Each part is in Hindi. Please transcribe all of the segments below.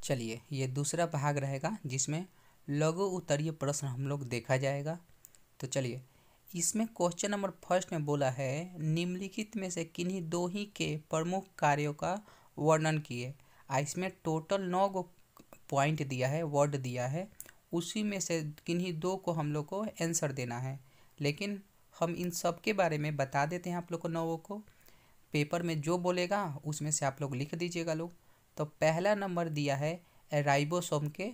चलिए, ये दूसरा भाग रहेगा जिसमें लघु उत्तरीय प्रश्न हम लोग देखा जाएगा। तो चलिए, इसमें क्वेश्चन नंबर फर्स्ट में बोला है निम्नलिखित में से किन्हीं दो ही के प्रमुख कार्यों का वर्णन किए। इसमें टोटल 9 गो पॉइंट दिया है, वर्ड दिया है, उसी में से किन्हीं दो को हम लोग को आंसर देना है। लेकिन हम इन सब के बारे में बता देते हैं आप लोग को, 9 को पेपर में जो बोलेगा उसमें से आप लोग लिख दीजिएगा लोग। तो पहला नंबर दिया है राइबोसोम के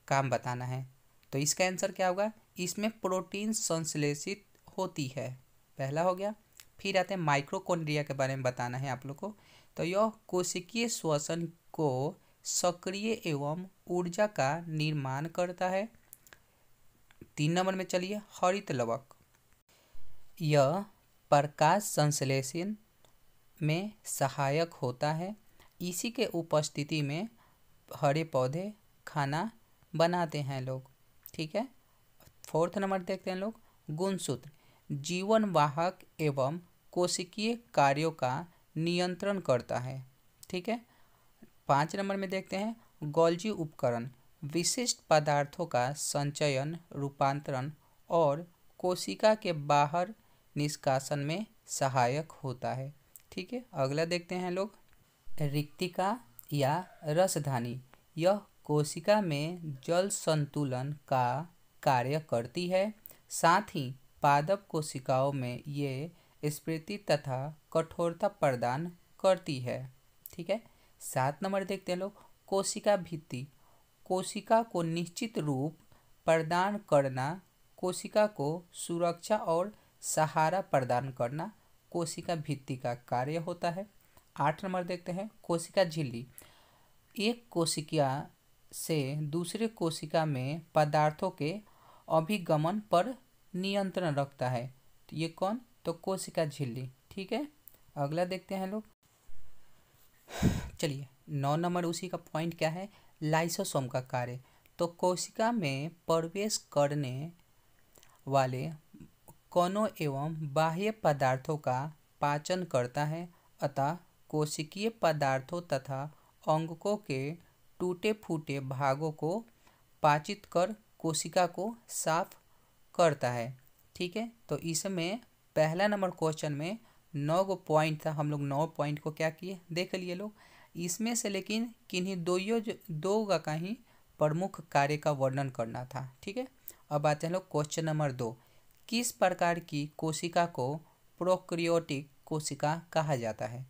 काम बताना है। तो इसका आंसर क्या होगा? इसमें प्रोटीन संश्लेषित होती है, पहला हो गया। फिर आते हैं माइक्रोकॉन्ड्रिया के बारे में बताना है आप लोग को। तो यह कोशिकीय श्वसन को सक्रिय एवं ऊर्जा का निर्माण करता है। 3 नंबर में चलिए हरित लवक, यह प्रकाश संश्लेषण में सहायक होता है। इसी के उपस्थिति में हरे पौधे खाना बनाते हैं लोग, ठीक है। 4th नंबर देखते हैं लोग गुणसूत्र, जीवन वाहक एवं कोशिकीय कार्यों का नियंत्रण करता है, ठीक है। 5 नंबर में देखते हैं गोल्जी उपकरण, विशिष्ट पदार्थों का संचयन, रूपांतरण और कोशिका के बाहर निष्कासन में सहायक होता है, ठीक है। अगला देखते हैं लोग रिक्तिका या रसधानी, यह कोशिका में जल संतुलन का कार्य करती है। साथ ही पादप कोशिकाओं में ये स्फूर्ति तथा कठोरता प्रदान करती है, ठीक है। 7 नंबर देखते हैं लोग कोशिका भित्ति, कोशिका को निश्चित रूप प्रदान करना, कोशिका को सुरक्षा और सहारा प्रदान करना कोशिका भित्ति का कार्य होता है। 8 नंबर देखते हैं कोशिका झिल्ली, एक कोशिका से दूसरे कोशिका में पदार्थों के अभिगमन पर नियंत्रण रखता है। तो ये कौन? तो कोशिका झिल्ली, ठीक है। अगला देखते हैं लोग, चलिए 9 नंबर उसी का पॉइंट क्या है? लाइसोसोम का कार्य। तो कोशिका में प्रवेश करने वाले कणों एवं बाह्य पदार्थों का पाचन करता है, अतः कोशिकीय पदार्थों तथा अंगकों के टूटे फूटे भागों को पाचित कर कोशिका को साफ करता है, ठीक है। तो इसमें पहला नंबर क्वेश्चन में 9 गो पॉइंट था, हम लोग 9 पॉइंट को क्या किए देख लिए लोग। इसमें से लेकिन किन्हीं दो का ही प्रमुख कार्य का वर्णन करना था, ठीक है। अब आते हैं लोग क्वेश्चन नंबर 2, किस प्रकार की कोशिका को प्रोकैरियोटिक कोशिका कहा जाता है?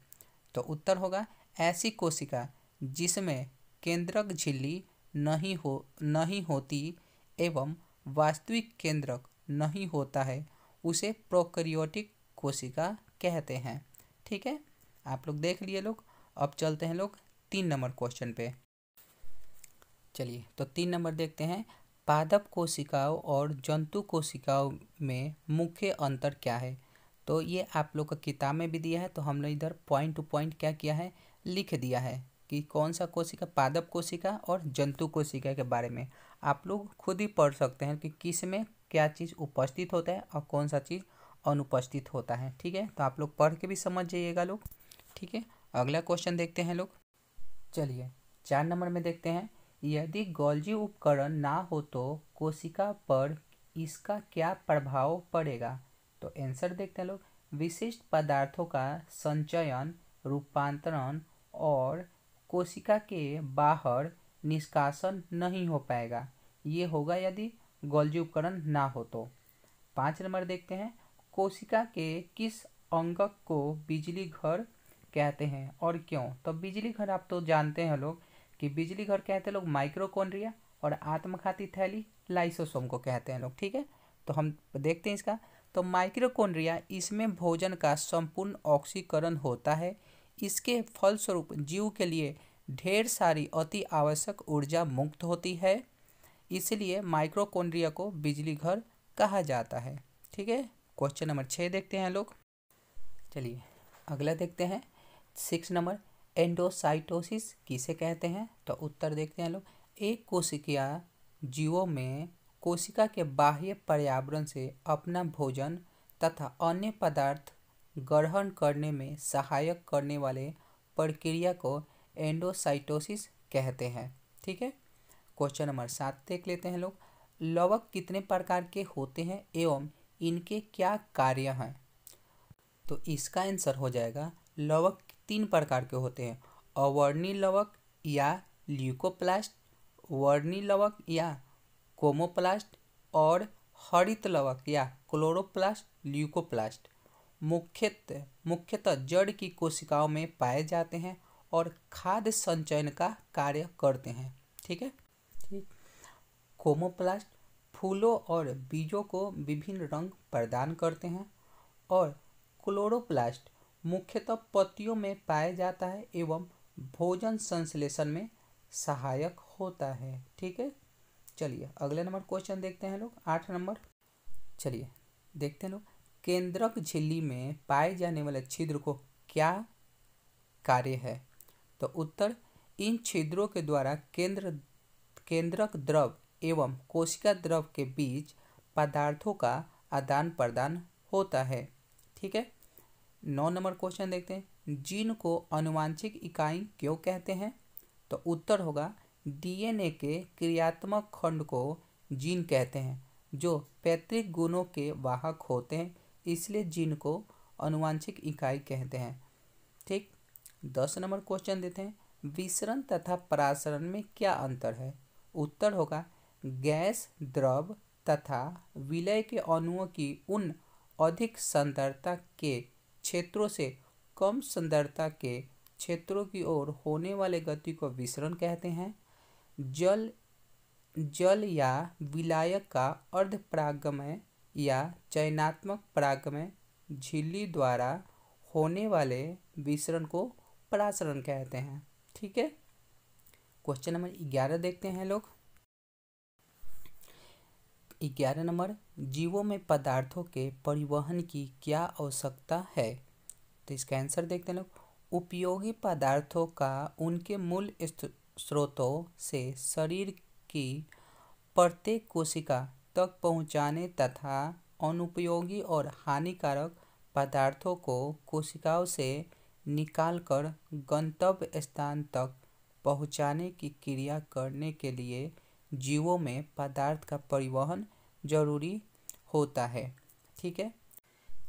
तो उत्तर होगा ऐसी कोशिका जिसमें केंद्रक झिल्ली नहीं होती एवं वास्तविक केंद्रक नहीं होता है, उसे प्रोकैरियोटिक कोशिका कहते हैं, ठीक है। आप लोग देख लिए लोग। अब चलते हैं लोग 3 नंबर क्वेश्चन पे। चलिए, तो 3 नंबर देखते हैं पादप कोशिकाओं और जंतु कोशिकाओं में मुख्य अंतर क्या है? तो ये आप लोग का किताब में भी दिया है, तो हमने इधर पॉइंट टू पॉइंट क्या किया है, लिख दिया है कि कौन सा कोशिका, पादप कोशिका और जंतु कोशिका के बारे में आप लोग खुद ही पढ़ सकते हैं कि किस में क्या चीज़ उपस्थित होता है और कौन सा चीज़ अनुपस्थित होता है, ठीक है। तो आप लोग पढ़ के भी समझ जाइएगा लोग, ठीक है। अगला क्वेश्चन देखते हैं लोग। चलिए 4 नंबर में देखते हैं यदि गोल्जी उपकरण ना हो तो कोशिका पर इसका क्या प्रभाव पड़ेगा? तो आंसर देखते हैं लोग, विशिष्ट पदार्थों का संचयन, रूपांतरण और कोशिका के बाहर निष्कासन नहीं हो पाएगा, ये होगा यदि गोल्जी उपकरण ना हो तो। 5 नंबर देखते हैं कोशिका के किस अंगक को बिजली घर कहते हैं और क्यों? तो बिजली घर आप तो जानते हैं लोग कि बिजली घर कहते हैं लोग माइक्रोकॉन्ड्रिया और आत्मघाती थैली लाइसोसोम को कहते हैं लोग, ठीक है। तो हम देखते हैं इसका। तो माइक्रोकॉन्ड्रिया, इसमें भोजन का संपूर्ण ऑक्सीकरण होता है। इसके फलस्वरूप जीव के लिए ढेर सारी अति आवश्यक ऊर्जा मुक्त होती है, इसलिए माइक्रोकॉन्ड्रिया को बिजली घर कहा जाता है, ठीक है। क्वेश्चन नंबर 6 देखते हैं लोग। चलिए अगला देखते हैं 6 नंबर, एंडोसाइटोसिस किसे कहते हैं? तो उत्तर देखते हैं लोग, एक कोशिकीय जीवों में कोशिका के बाह्य पर्यावरण से अपना भोजन तथा अन्य पदार्थ ग्रहण करने में सहायक करने वाले प्रक्रिया को एंडोसाइटोसिस कहते हैं। ठीक है, क्वेश्चन नंबर 7 देख लेते हैं लोग। लवक कितने प्रकार के होते हैं एवं इनके क्या कार्य हैं? तो इसका आंसर हो जाएगा लवक 3 प्रकार के होते हैं, अवर्णी लवक या ल्यूकोप्लास्ट, वर्णी लवक या कोमोप्लास्ट और हरित लवक या क्लोरोप्लास्ट ल्यूकोप्लास्ट। मुख्यतः जड़ की कोशिकाओं में पाए जाते हैं और खाद्य संचयन का कार्य करते हैं। ठीक है, ठीक। कोमोप्लास्ट फूलों और बीजों को विभिन्न रंग प्रदान करते हैं और क्लोरोप्लास्ट मुख्यतः पत्तियों में पाया जाता है एवं भोजन संश्लेषण में सहायक होता है। ठीक है, चलिए अगले नंबर क्वेश्चन देखते हैं लोग, 8 नंबर। चलिए देखते हैं लोग, केंद्रक झिल्ली में पाए जाने वाले छिद्र को क्या कार्य है? तो उत्तर, इन छिद्रों के द्वारा केंद्रक द्रव एवं कोशिका द्रव के बीच पदार्थों का आदान प्रदान होता है। ठीक है, 9 नंबर क्वेश्चन देखते हैं, जीन को आनुवांशिक इकाई क्यों कहते हैं? तो उत्तर होगा, डीएनए के क्रियात्मक खंड को जीन कहते हैं जो पैतृक गुणों के वाहक होते हैं, इसलिए जीन को आनुवांशिक इकाई कहते हैं। ठीक, 10 नंबर क्वेश्चन देते हैं, विसरण तथा परासरण में क्या अंतर है? उत्तर होगा, गैस, द्रव तथा विलय के अणुओं की उन अधिक सांद्रता के क्षेत्रों से कम सांद्रता के क्षेत्रों की ओर होने वाले गति को विसरण कहते हैं। जल या विलायक का अर्धपरागमय या चयनात्मक परागमय झिल्ली द्वारा होने वाले विसरण को परासरण कहते हैं। ठीक है, क्वेश्चन नंबर 11 देखते हैं लोग। 11 नंबर, जीवों में पदार्थों के परिवहन की क्या आवश्यकता है? तो इसका आंसर देखते हैं लोग, उपयोगी पदार्थों का उनके मूल स्रोतों से शरीर की प्रत्येक कोशिका तक पहुंचाने तथा अनुपयोगी और हानिकारक पदार्थों को कोशिकाओं से निकालकर गंतव्य स्थान तक पहुंचाने की क्रिया करने के लिए जीवों में पदार्थ का परिवहन जरूरी होता है। ठीक है,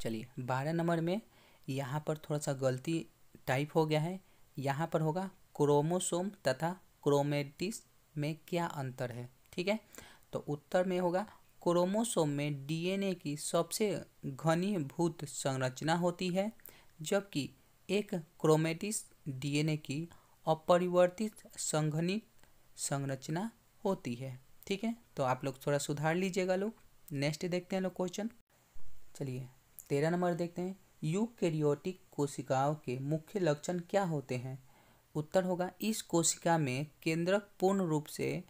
चलिए 12 नंबर में यहाँ पर थोड़ा सा गलती टाइप हो गया है। यहाँ पर होगा क्रोमोसोम तथा क्रोमेटिस में क्या अंतर है? ठीक है, तो उत्तर में होगा, क्रोमोसोम में डीएनए की सबसे घनीभूत संरचना होती है, जबकि एक क्रोमेटिस डीएनए की अपरिवर्तित संघनित संरचना होती है। ठीक है, तो आप लोग थोड़ा सुधार लीजिएगा लोग। नेक्स्ट देखते हैं लोग क्वेश्चन। चलिए 13 नंबर देखते हैं, यूकेरियोटिक कोशिकाओं के मुख्य लक्षण क्या होते हैं? उत्तर होगा, इस कोशिका में केंद्रक पूर्ण रूप से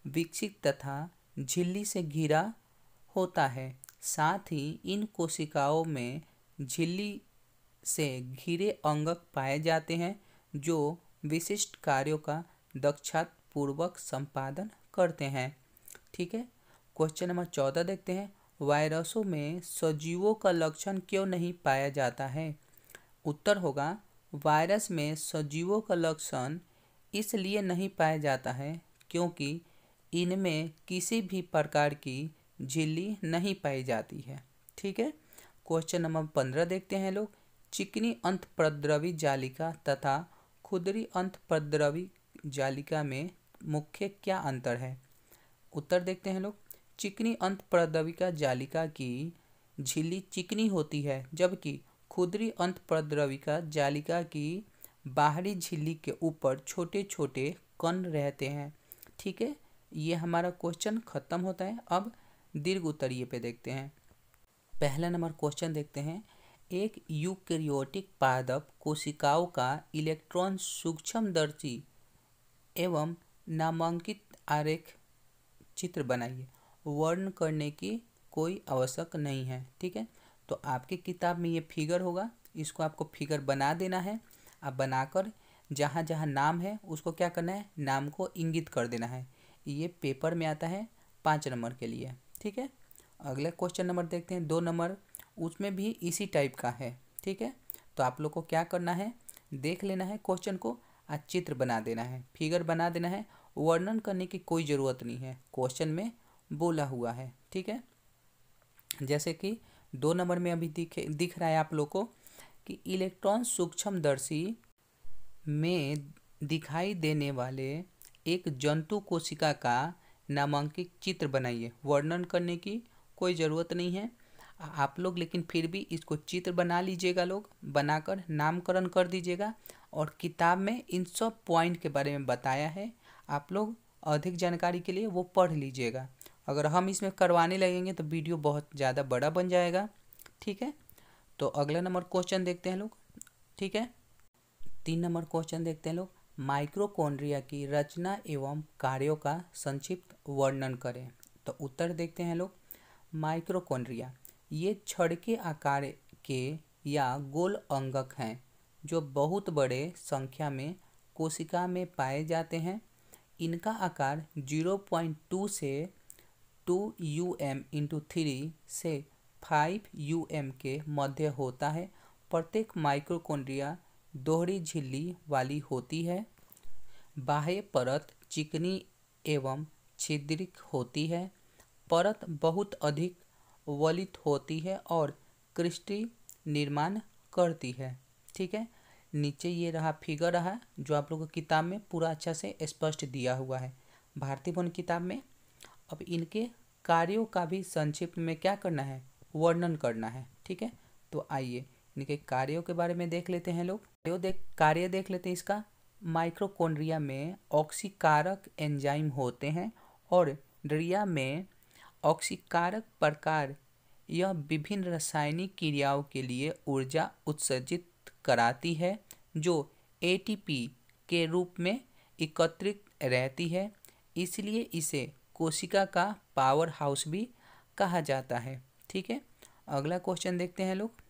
विकसित तथा झिल्ली से घिरा होता है। साथ ही इन कोशिकाओं में झिल्ली से घिरे अंगक पाए जाते हैं जो विशिष्ट कार्यों का दक्षतापूर्वक संपादन करते हैं। ठीक है, क्वेश्चन नंबर 14 देखते हैं, वायरसों में सजीवों का लक्षण क्यों नहीं पाया जाता है? उत्तर होगा, वायरस में सजीवों का लक्षण इसलिए नहीं पाया जाता है क्योंकि इनमें किसी भी प्रकार की झिल्ली नहीं पाई जाती है। ठीक है, क्वेश्चन नंबर 15 देखते हैं लोग, चिकनी अंतःप्रद्रवी जालिका तथा खुरदरी अंतःप्रद्रवी जालिका में मुख्य क्या अंतर है? उत्तर देखते हैं लोग, चिकनी अंतःप्रद्रविका जालिका की झिल्ली चिकनी होती है, जबकि खुरदरी अंतःप्रद्रविका जालिका की बाहरी झिल्ली के ऊपर छोटे छोटे कण रहते हैं। ठीक है, ये हमारा क्वेश्चन खत्म होता है। अब दीर्घ उत्तरीय पे देखते हैं। पहला नंबर क्वेश्चन देखते हैं, एक यूकेरियोटिक पादप कोशिकाओं का इलेक्ट्रॉन सूक्ष्मदर्शी एवं नामांकित आरेख चित्र बनाइए। वर्ण करने की कोई आवश्यक नहीं है। ठीक है, तो आपकी किताब में ये फिगर होगा, इसको आपको फिगर बना देना है। आप बनाकर जहाँ जहाँ नाम है उसको क्या करना है, नाम को इंगित कर देना है। ये पेपर में आता है 5 नंबर के लिए। ठीक है, अगला क्वेश्चन नंबर देखते हैं 2 नंबर, उसमें भी इसी टाइप का है। ठीक है, तो आप लोग को क्या करना है, देख लेना है क्वेश्चन को, आज चित्र बना देना है, फिगर बना देना है, वर्णन करने की कोई ज़रूरत नहीं है, क्वेश्चन में बोला हुआ है। ठीक है, जैसे कि 2 नंबर में अभी दिख रहा है आप लोग को कि इलेक्ट्रॉन सूक्ष्मदर्शी में दिखाई देने वाले एक जंतु कोशिका का नामांकित चित्र बनाइए। वर्णन करने की कोई ज़रूरत नहीं है आप लोग, लेकिन फिर भी इसको चित्र बना लीजिएगा, लोग बनाकर नामकरण कर दीजिएगा। और किताब में इन सब पॉइंट के बारे में बताया है, आप लोग अधिक जानकारी के लिए वो पढ़ लीजिएगा। अगर हम इसमें करवाने लगेंगे तो वीडियो बहुत ज़्यादा बड़ा बन जाएगा। ठीक है, तो अगला नंबर क्वेश्चन देखते हैं लोग। ठीक है, 3 नंबर क्वेश्चन देखते हैं लोग। माइक्रोकॉन्ड्रिया की रचना एवं कार्यों का संक्षिप्त वर्णन करें। तो उत्तर देखते हैं लोग। माइक्रोकॉन्ड्रिया ये छड़ के आकार के या गोल अंगक हैं जो बहुत बड़े संख्या में कोशिका में पाए जाते हैं। इनका आकार 0.2 से 2 UM×3 से 5 UM के मध्य होता है। प्रत्येक माइक्रोकॉन्ड्रिया दोहरी झिल्ली वाली होती है। बाह्य परत चिकनी एवं छिद्रित होती है। परत बहुत अधिक वलित होती है और क्रिस्टल निर्माण करती है। ठीक है, नीचे ये रहा फिगर रहा जो आप लोगों को किताब में पूरा अच्छा से स्पष्ट दिया हुआ है, भारतीय वन किताब में। अब इनके कार्यों का भी संक्षिप्त में क्या करना है, वर्णन करना है। ठीक है, तो आइए इनके कार्यों के बारे में देख लेते हैं लोग। कार्य देख लेते हैं इसका। माइक्रोकॉन्ड्रिया में ऑक्सीकारक एंजाइम होते हैं और ड्रिया में ऑक्सीकारक प्रकार यह विभिन्न रासायनिक क्रियाओं के लिए ऊर्जा उत्सर्जित कराती है जो ATP के रूप में एकत्रित रहती है। इसलिए इसे कोशिका का पावर हाउस भी कहा जाता है। ठीक है, अगला क्वेश्चन देखते हैं लोग।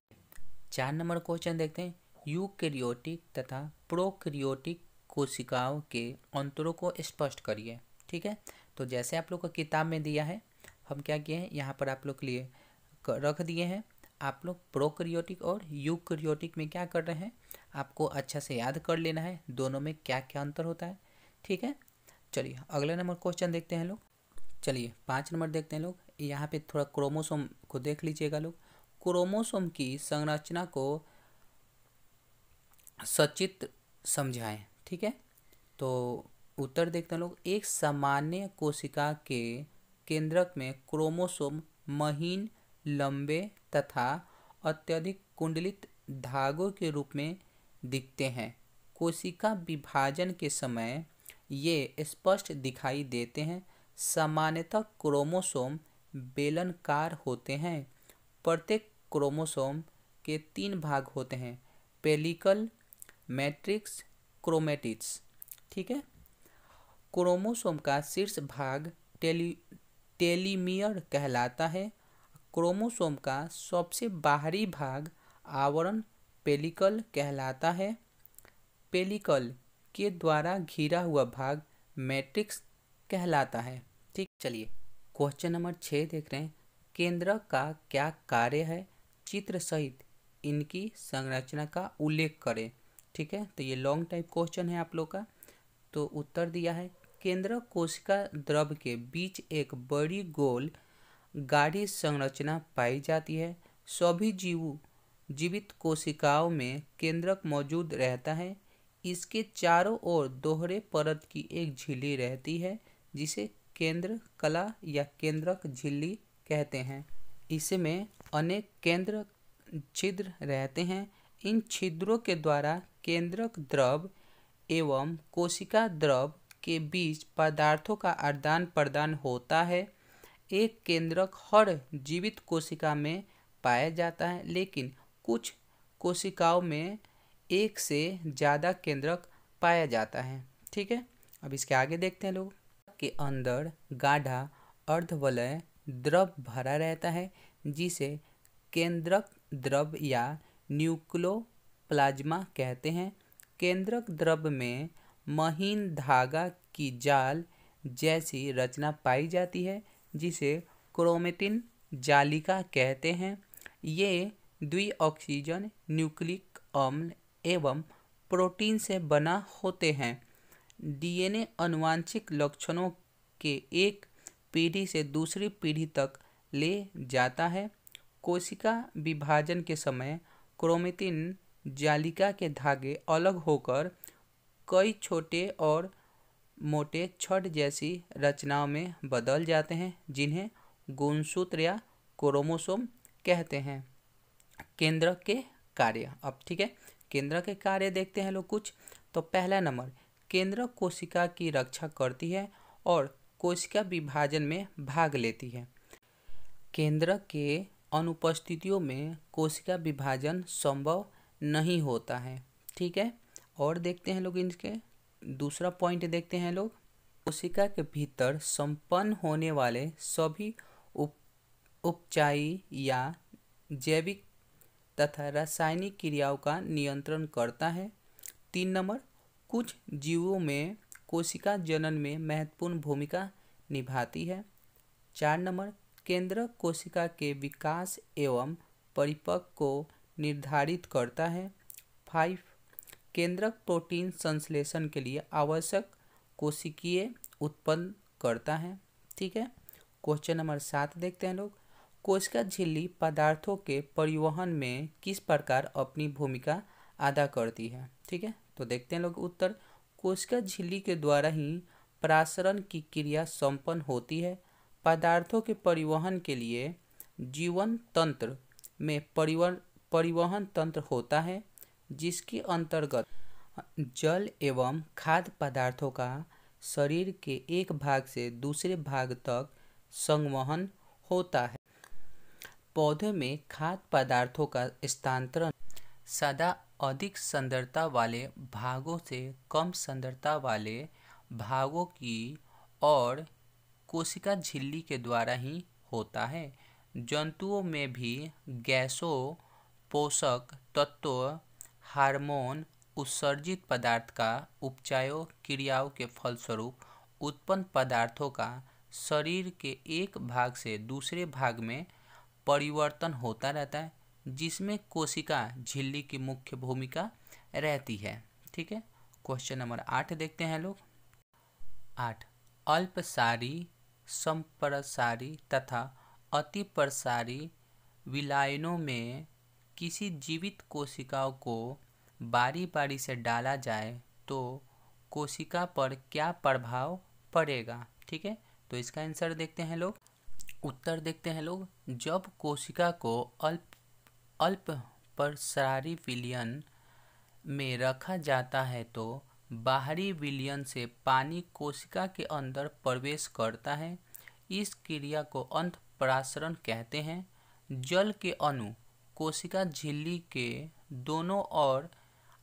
4 नंबर क्वेश्चन देखते हैं। यूकैरियोटिक तथा प्रोकैरियोटिक कोशिकाओं के अंतरों को स्पष्ट करिए। ठीक है, तो जैसे आप लोग को किताब में दिया है, हम क्या किए हैं यहाँ पर आप लोग के लिए रख दिए हैं। आप लोग प्रोकैरियोटिक और यूकैरियोटिक में क्या कर रहे हैं, आपको अच्छा से याद कर लेना है दोनों में क्या क्या अंतर होता है। ठीक है, चलिए अगला नंबर क्वेश्चन देखते हैं लोग। चलिए 5 नंबर देखते हैं लोग। यहाँ पे थोड़ा क्रोमोसोम को देख लीजिएगा लोग। क्रोमोसोम की संरचना को सचित्र समझाएं। ठीक है, तो उत्तर देखते हैं लोग। एक सामान्य कोशिका के केंद्रक में क्रोमोसोम महीन, लंबे तथा अत्यधिक कुंडलित धागों के रूप में दिखते हैं। कोशिका विभाजन के समय ये स्पष्ट दिखाई देते हैं। सामान्यतः क्रोमोसोम बेलनाकार होते हैं। प्रत्येक क्रोमोसोम के 3 भाग होते हैं, पेलिकल, मैट्रिक्स, क्रोमेटिड्स। ठीक है, क्रोमोसोम का शीर्ष भाग टेलोमियर कहलाता है। क्रोमोसोम का सबसे बाहरी भाग आवरण पेलिकल कहलाता है। पेलिकल के द्वारा घिरा हुआ भाग मैट्रिक्स कहलाता है। ठीक, चलिए क्वेश्चन नंबर 6 देख रहे हैं। केंद्रक का क्या कार्य है, चित्र सहित इनकी संरचना का उल्लेख करें। ठीक है, तो ये लॉन्ग टाइप क्वेश्चन है आप लोग का। तो उत्तर दिया है, केंद्रक कोशिका द्रव के बीच एक बड़ी गोल गाढ़ी संरचना पाई जाती है। सभी जीवित कोशिकाओं में केंद्रक मौजूद रहता है। इसके चारों ओर दोहरे परत की एक झिल्ली रहती है जिसे केंद्र कला या केंद्रक झिल्ली कहते हैं। इसमें अनेक केंद्र छिद्र रहते हैं। इन छिद्रों के द्वारा केंद्रक द्रव एवं कोशिका द्रव के बीच पदार्थों का आदान प्रदान होता है। एक केंद्रक हर जीवित कोशिका में पाया जाता है, लेकिन कुछ कोशिकाओं में एक से ज़्यादा केंद्रक पाया जाता है। ठीक है, अब इसके आगे देखते हैं लोग। के अंदर गाढ़ा अर्धवलय द्रव भरा रहता है जिसे केंद्रक द्रव या न्यूक्लियोप्लाज्मा कहते हैं। केंद्रक द्रव में महीन धागा की जाल जैसी रचना पाई जाती है जिसे क्रोमेटिन जालिका कहते हैं। ये द्विऑक्सीजन न्यूक्लिक अम्ल एवं प्रोटीन से बना होते हैं। डीएनए आनुवंशिक लक्षणों के एक पीढ़ी से दूसरी पीढ़ी तक ले जाता है। कोशिका विभाजन के समय क्रोमेटिन जालिका के धागे अलग होकर कई छोटे और मोटे छड़ जैसी रचनाओं में बदल जाते हैं, जिन्हें गुणसूत्र या क्रोमोसोम कहते हैं। केंद्रक के कार्य, अब ठीक है, केंद्रक के कार्य देखते हैं लोग कुछ। तो पहला नंबर, केंद्रक कोशिका की रक्षा करती है और कोशिका विभाजन में भाग लेती है। केंद्रक के अनुपस्थितियों में कोशिका विभाजन संभव नहीं होता है, ठीक है। और देखते हैं लोग इनके दूसरा पॉइंट देखते हैं लोग। कोशिका के भीतर संपन्न होने वाले सभी उपचायी या जैविक तथा रासायनिक क्रियाओं का नियंत्रण करता है। 3 नंबर, कुछ जीवों में कोशिका जनन में महत्वपूर्ण भूमिका निभाती है। 4 नंबर, केंद्रक कोशिका के विकास एवं परिपक्व को निर्धारित करता है। 5, केंद्रक प्रोटीन संश्लेषण के लिए आवश्यक कोशिकीय उत्पन्न करता है, ठीक है। क्वेश्चन नंबर 7 देखते हैं लोग। कोशिका झिल्ली पदार्थों के परिवहन में किस प्रकार अपनी भूमिका अदा करती है, ठीक है। तो देखते हैं लोग उत्तर। कोशिका झिल्ली के द्वारा ही परासरण की क्रिया संपन्न होती है। पदार्थों के परिवहन के लिए जीवन तंत्र में परिवहन तंत्र होता है, जिसके अंतर्गत जल एवं खाद्य पदार्थों का शरीर के एक भाग से दूसरे भाग तक संवहन होता है। पौधे में खाद्य पदार्थों का स्थानांतरण सदा अधिक सांद्रता वाले भागों से कम सांद्रता वाले भागों की और कोशिका झिल्ली के द्वारा ही होता है। जंतुओं में भी गैसों, पोषक तत्वों, हार्मोन उत्सर्जित पदार्थ का उपचायों क्रियाओं के फलस्वरूप उत्पन्न पदार्थों का शरीर के एक भाग से दूसरे भाग में परिवर्तन होता रहता है, जिसमें कोशिका झिल्ली की मुख्य भूमिका रहती है, ठीक है। क्वेश्चन नंबर 8 देखते हैं लोग। 8, अल्पसारी, संप्रसारी तथा अतिप्रसारी विलायनों में किसी जीवित कोशिकाओं को बारी बारी से डाला जाए तो कोशिका पर क्या प्रभाव पड़ेगा, ठीक है। तो इसका आंसर देखते हैं लोग। उत्तर देखते हैं लोग। जब कोशिका को अल्पप्रसारी विलयन में रखा जाता है तो बाहरी विलयन से पानी कोशिका के अंदर प्रवेश करता है। इस क्रिया को अंतःप्रासरण कहते हैं। जल के अणु कोशिका झिल्ली के दोनों ओर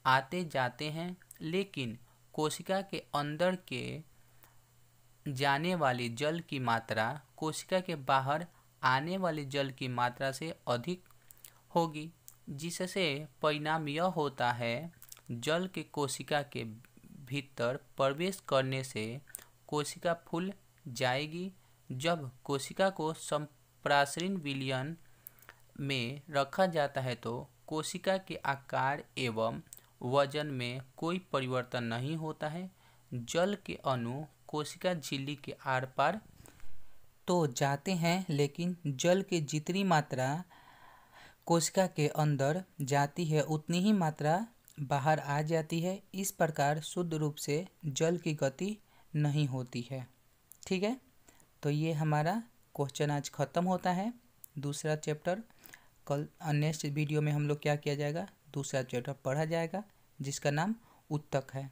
आते जाते हैं, लेकिन कोशिका के अंदर के जाने वाली जल की मात्रा कोशिका के बाहर आने वाले जल की मात्रा से अधिक होगी, जिससे परिणाम यह होता है जल के कोशिका के भीतर प्रवेश करने से कोशिका फूल जाएगी। जब कोशिका को संप्रासरण विलयन में रखा जाता है तो कोशिका के आकार एवं वजन में कोई परिवर्तन नहीं होता है। जल के अणु कोशिका झिल्ली के आर पार तो जाते हैं, लेकिन जल की जितनी मात्रा कोशिका के अंदर जाती है उतनी ही मात्रा बाहर आ जाती है। इस प्रकार शुद्ध रूप से जल की गति नहीं होती है, ठीक है। तो ये हमारा क्वेश्चन आज ख़त्म होता है, दूसरा चैप्टर। कल नेक्स्ट वीडियो में हम लोग क्या किया जाएगा, दूसरा चैप्टर पढ़ा जाएगा जिसका नाम उत्तक है।